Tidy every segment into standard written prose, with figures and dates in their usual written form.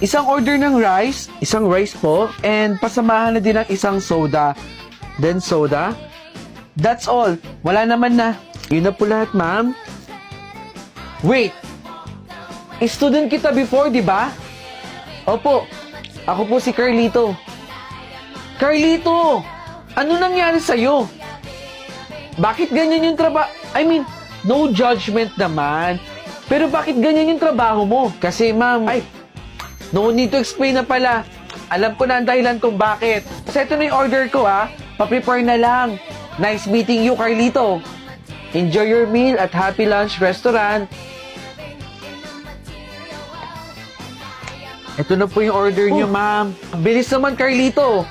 Isang order ng rice, isang rice po, and pasamahan na din ng isang soda. Then soda. That's all. Wala naman na. Yun na po lahat, ma'am. Wait! Student kita before, di ba? Opo. Ako po si Carlito. Carlito! Ano nangyari sa'yo? Bakit ganyan yung trabaho? I mean, no judgment naman. Pero bakit ganyan yung trabaho mo? Kasi ma'am, no need to explain na pala. Alam ko na ang dahilan kung bakit. Kasi ito na yung order ko ha. Pa-prepare na lang. Nice meeting you, Carlito. Enjoy your meal at Happy Lunch Restaurant. Ito na po yung order niyo, ma'am. Bilis naman, Carlito.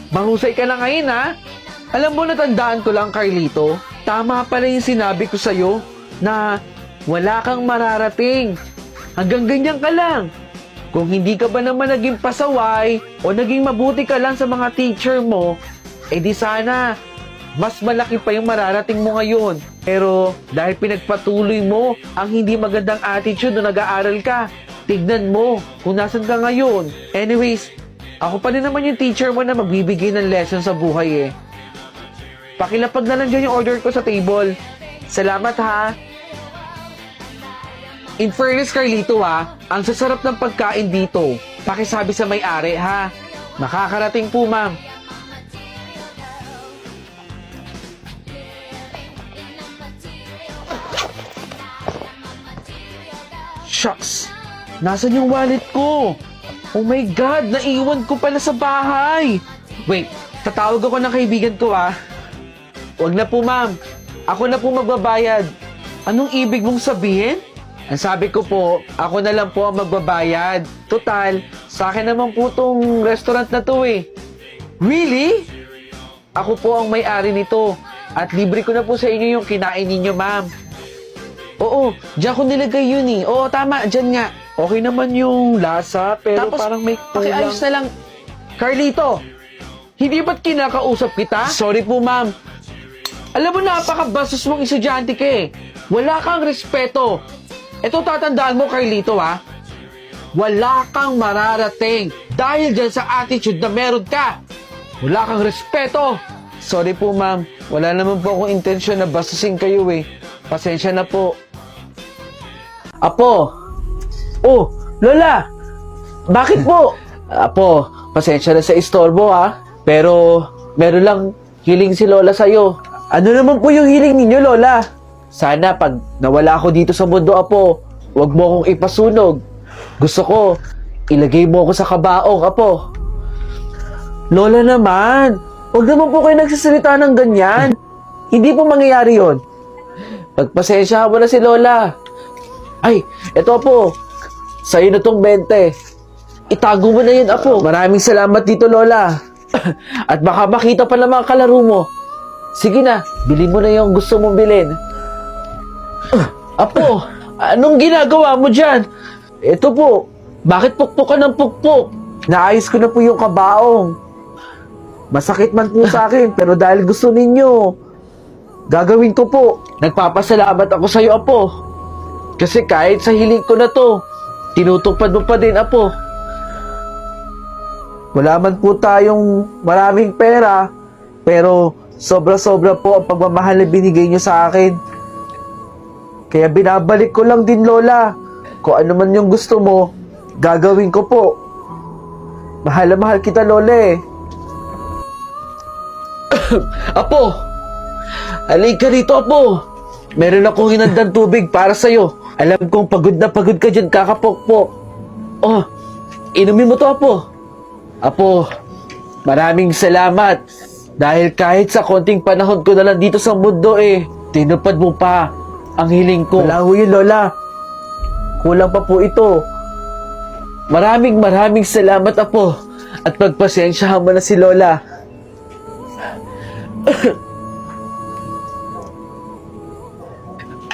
Mahusay ka na ngayon, ha? Alam mo, natandaan ko lang, Carlito. Tama pala yung sinabi ko sa'yo na wala kang mararating. Hanggang ganyan ka lang. Kung hindi ka ba naman naging pasaway o naging mabuti ka lang sa mga teacher mo, di sana mas malaki pa yung mararating mo ngayon. Pero dahil pinagpatuloy mo ang hindi magandang attitude nung nag-aaral ka, tignan mo kung nasan ka ngayon. Anyways, ako pa rin naman yung teacher mo na magbibigay ng lesson sa buhay eh. Pakilapag na lang dyan yung order ko sa table. Salamat ha. In fairness, Carlito ha, ang sasarap ng pagkain dito. Pakisabi sa may-ari ha. Makakarating po, ma'am. Shucks! Nasaan yung wallet ko? Oh my God! Naiwan ko pala sa bahay! Wait, tatawag ako ng kaibigan ko ah. Huwag na po ma'am. Ako na po magbabayad. Anong ibig mong sabihin? Ang sabi ko po, ako na lang po ang magbabayad. Total, sa akin naman po tong restaurant na to eh. Really? Ako po ang may-ari nito. At libre ko na po sa inyo yung kinain ninyo ma'am. Oo, diyan ko nilagay yun eh. Oo, tama, diyan nga. Okay naman yung lasa, pero Tapos, parang may kulang. pakiayos na lang. Carlito, hindi ba't kinakausap kita? Sorry po, ma'am. Alam mo, napakabastos mong estudyante ka eh. Wala kang respeto. Ito tatandaan mo, Carlito, ha? Wala kang mararating dahil dyan sa attitude na meron ka. Wala kang respeto. Sorry po, ma'am. Wala naman po akong intensyon na bastusin kayo eh. Pasensya na po. Apo! Oh, Lola! Bakit po? Apo, pasensya na sa istorbo ha. Pero, meron lang hiling si Lola sa'yo. Ano naman po yung hiling ninyo, Lola? Sana pag nawala ako dito sa mundo, Apo, huwag mo akong ipasunog. Gusto ko, ilagay mo ako sa kabaong, Apo. Lola naman, huwag naman po kayo nagsasalita ng ganyan. Hindi po mangyayari yon. Pagpasensya mo na si Lola. Ay, eto po. Sa'yo na tong 20. Itago mo na yun, Apo. Maraming salamat dito, Lola. At baka makita pa ng mga kalaro mo. Sige na, bilhin mo na yung gusto mong bilhin. Apo, anong ginagawa mo dyan? Ito po, bakit pukpok ka ng pukpok? Naayos ko na po yung kabaong. Masakit man po sa akin, pero dahil gusto ninyo, gagawin ko po. Nagpapasalamat ako sa'yo, Apo. Kasi kahit sa hiling ko na to, tinutupad mo pa din, Apo. Wala man po tayong maraming pera, pero sobra-sobra po ang pagmamahal na binigay niyo sa akin. Kaya binabalik ko lang din, Lola. Kung ano man yung gusto mo, gagawin ko po. Mahal na mahal kita, Lola eh. Apo! Halika rito, Apo! Meron akong hinandang tubig para sa'yo. Alam kong pagod na pagod ka dyan, kakapokpok. Oh, inumin mo to, Apo. Apo, maraming salamat. Dahil kahit sa konting panahon ko na lang dito sa mundo eh, tinupad mo pa ang hiling ko. Wala ho yun, Lola. Kulang pa po ito. Maraming salamat, Apo. At pagpasensyahan mo na si Lola.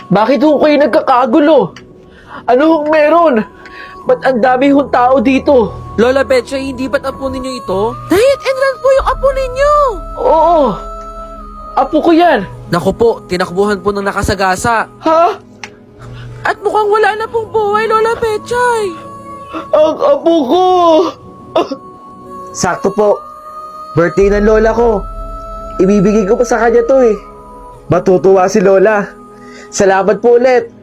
Bakit ho kayo nagkakagulo? Ano hong meron? Ba't ang dami hong tao dito? Lola Betchay, hindi ba't apo ninyo ito? Diet and run po yung apo ninyo! Oo! Apo ko yan! Naku po, tinakbuhan po ng nakasagasa. Ha? At mukhang wala na pong buhay, Lola Betchay. Ang apo ko! Sakto po. Birthday ng lola ko. Ibibigay ko pa sa kanya to eh. Matutuwa si lola. Salamat po ulit.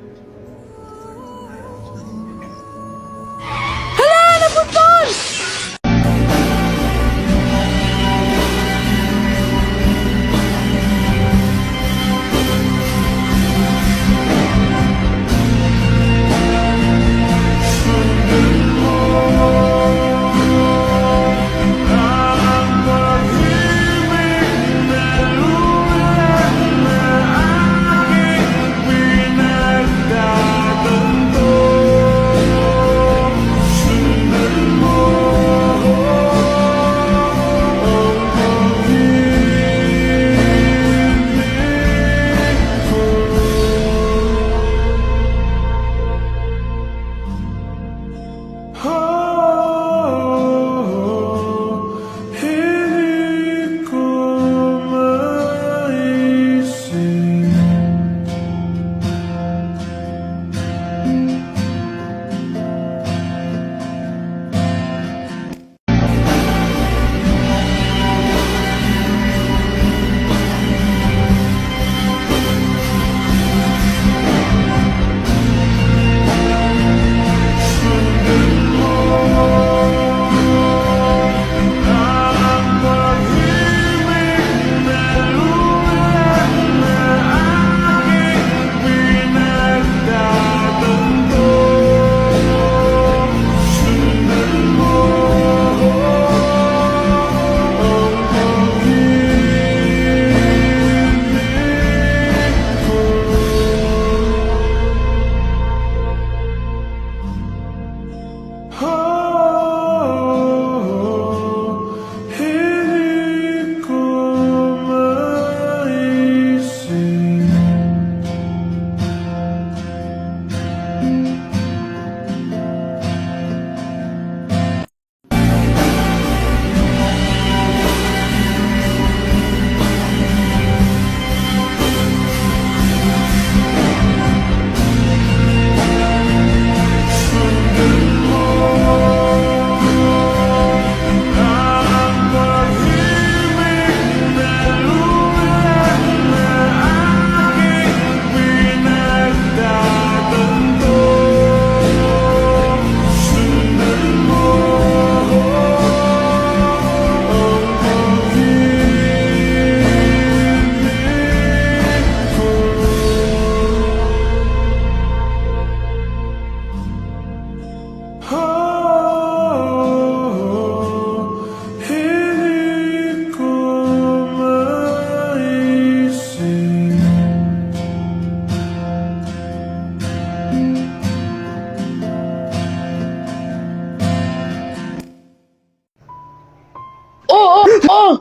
Oh!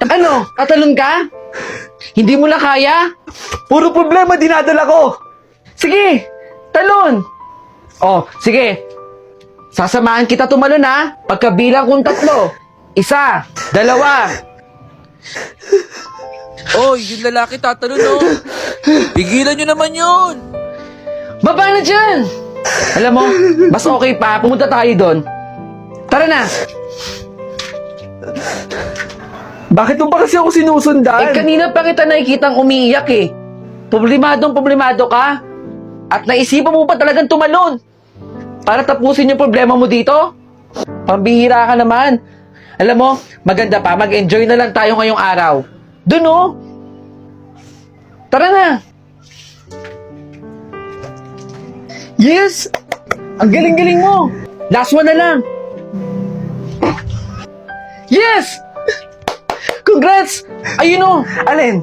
Ano? Tatalon ka? Hindi mo na kaya? Puro problema dinadala ko. Sige! Talon! Oh, sige. Sasamahan kita tumalon ha. Pagkabilang kong 3. 1, 2. Oy, yung lalaki tatalon, no? Pigilan nyo naman yun! Baba na dyan! Alam mo, mas okay pa. Pumunta tayo doon. Tara na! Bakit mo pa kasi ako sinusundan? Kanina pa kita nakikitang umiiyak eh. Problemado ka. At naisipan mo pa talagang tumalon. Para tapusin yung problema mo dito? Pambihira ka naman. Alam mo, maganda pa, mag-enjoy na lang tayo ngayong araw. Doon oh! Tara na! Yes! Ang galing-galing mo! Last one na lang! Yes! Congrats! Ayun oh! Alin?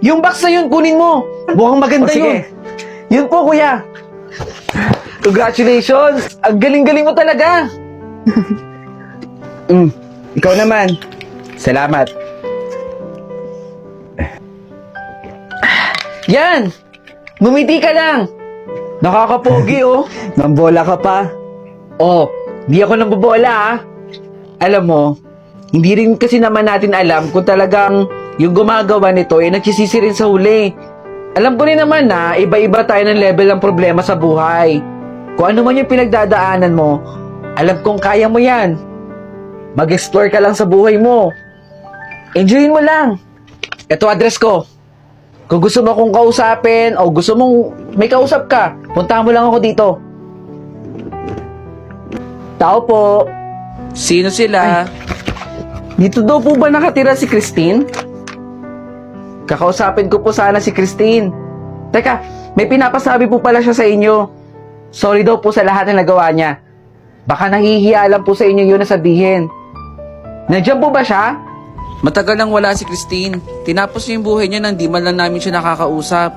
Yung box na yun, kunin mo! Mukhang maganda O, sige. yun! Yun po, kuya! Congratulations! Ang galing-galing mo talaga! Ikaw naman. Salamat. Yan! Ngumiti ka lang! Nakakapogi oh! Nambola ka pa. Oh, di ako nang bubola ah. Alam mo, hindi rin kasi naman natin alam kung talagang yung gumagawa nito ay nagsisisi rin sa huli. Alam ko rin naman na iba-iba tayo ng level ng problema sa buhay. Kung ano man yung pinagdadaanan mo, alam kong kaya mo yan. Mag-explore ka lang sa buhay mo. Enjoyin mo lang. Ito address ko. Kung gusto mo akong kausapin o gusto mong may kausap ka, puntahan mo lang ako dito. Tao po. Sino sila? Dito daw po ba nakatira si Christine? Kakausapin ko po sana si Christine. Teka, may pinapasabi po pala siya sa inyo. Sorry daw po sa lahat ng nagawa niya. Baka nahihiya lang po sa inyo yun na sabihin. Nandiyan po ba siya? Matagal nang wala si Christine. Tinapos niya yung buhay niya nang di man lang namin siya nakakausap.